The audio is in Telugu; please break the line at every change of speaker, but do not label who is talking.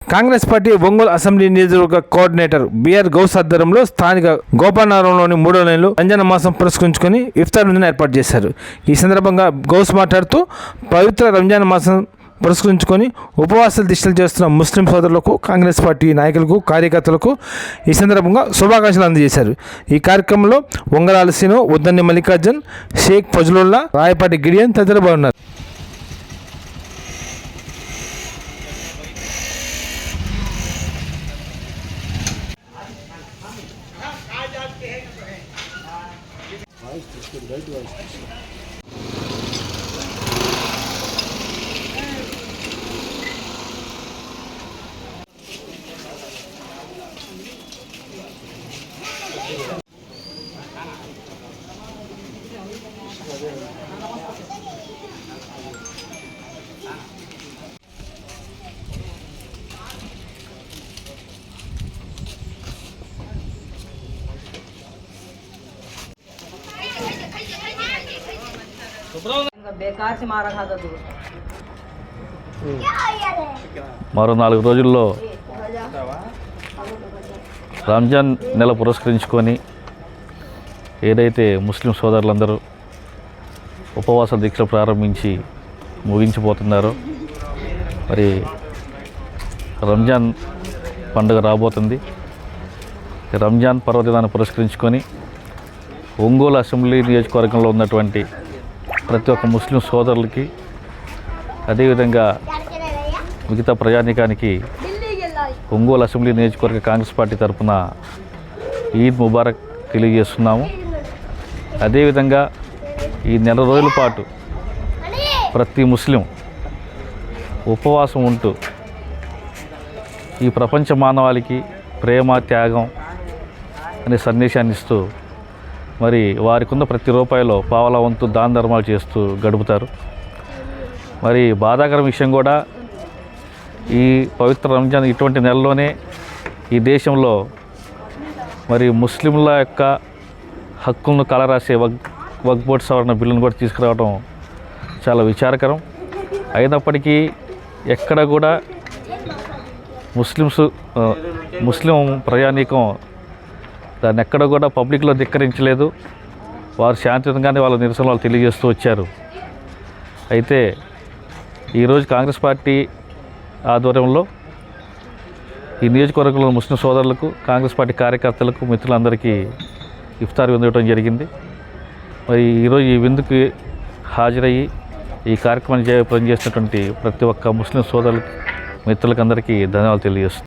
కాంగ్రెస్ పార్టీ ఒంగోలు అసెంబ్లీ నియోజకవర్గ కోఆర్డినేటర్ బిఆర్ గౌస్ ఆధ్వర్యంలో స్థానిక గోపాలనగరంలోని 3వ లైన్లో రంజాన్ మాసం పురస్కరించుకొని ఇఫ్తార్ విందును ఏర్పాటు చేశారు. ఈ సందర్భంగా గౌస్ మాట్లాడుతూ పవిత్ర రంజాన్ మాసం పురస్కరించుకొని ఉపవాసాలు దీక్షలు చేస్తున్న ముస్లిం సోదరులకు, కాంగ్రెస్ పార్టీ నాయకులకు, కార్యకర్తలకు ఈ సందర్భంగా శుభాకాంక్షలు అందజేశారు. ఈ కార్యక్రమంలో వంగలాల సీను, ఉద్దని మల్లికార్జున్, షేక్ ఫజలుల్లా, రాయపాటి గిడియన్ తదితరులు బాగున్నారు.
మరో 4 రోజుల్లో రంజాన్ నెల పురస్కరించుకొని ఏదైతే ముస్లిం సోదరులందరూ ఉపవాస దీక్షలు ప్రారంభించి ముగించిపోతున్నారో, మరి రంజాన్ పండుగ రాబోతుంది. రంజాన్ పర్వదినాన్ని పురస్కరించుకొని ఒంగోలు అసెంబ్లీ నియోజకవర్గంలో ఉన్నటువంటి ప్రతి ఒక్క ముస్లిం సోదరులకి, అదేవిధంగా మిగతా ప్రజానీకానికి ఒంగోలు అసెంబ్లీ నియోజకవర్గ కాంగ్రెస్ పార్టీ తరఫున ఈద్ ముబారక్ తెలియజేస్తున్నాము. అదేవిధంగా ఈ నెల రోజుల పాటు ప్రతి ముస్లిం ఉపవాసం ఉంటూ ఈ ప్రపంచ మానవాళికి ప్రేమ, త్యాగం అనే సందేశాన్ని ఇస్తూ మరి వారికి ఉన్న ప్రతి రూపాయిలో పావలా వంతు దాన ధర్మాలు చేస్తూ గడుపుతారు. మరి బాధాకరం విషయం కూడా, ఈ పవిత్ర రంజాన్ ఇటువంటి నెలలోనే ఈ దేశంలో మరి ముస్లింల యొక్క హక్కులను కలరాసే వక్ఫ్ బోర్డు సవరణ బిల్లును కూడా తీసుకురావడం చాలా విచారకరం. అయినప్పటికీ ఎక్కడ కూడా ముస్లిం ప్రయాణికం దాన్ని ఎక్కడ కూడా పబ్లిక్లో ధిక్కరించలేదు. వారు శాంతియుతంగానే వాళ్ళ నిరసన వాళ్ళు తెలియజేస్తూ వచ్చారు. అయితే ఈరోజు కాంగ్రెస్ పార్టీ ఆధ్వర్యంలో ఈ నియోజకవర్గంలో ముస్లిం సోదరులకు, కాంగ్రెస్ పార్టీ కార్యకర్తలకు, మిత్రులందరికీ ఇఫ్తార్ విందు ఇవ్వడం జరిగింది. మరి ఈరోజు ఈ విందుకి హాజరయ్యి ఈ కార్యక్రమాన్ని జయప్రదం చేసినటువంటి ప్రతి ఒక్క ముస్లిం సోదరులకు, మిత్రులకు అందరికీ ధన్యవాదాలు తెలియజేస్తున్నాను.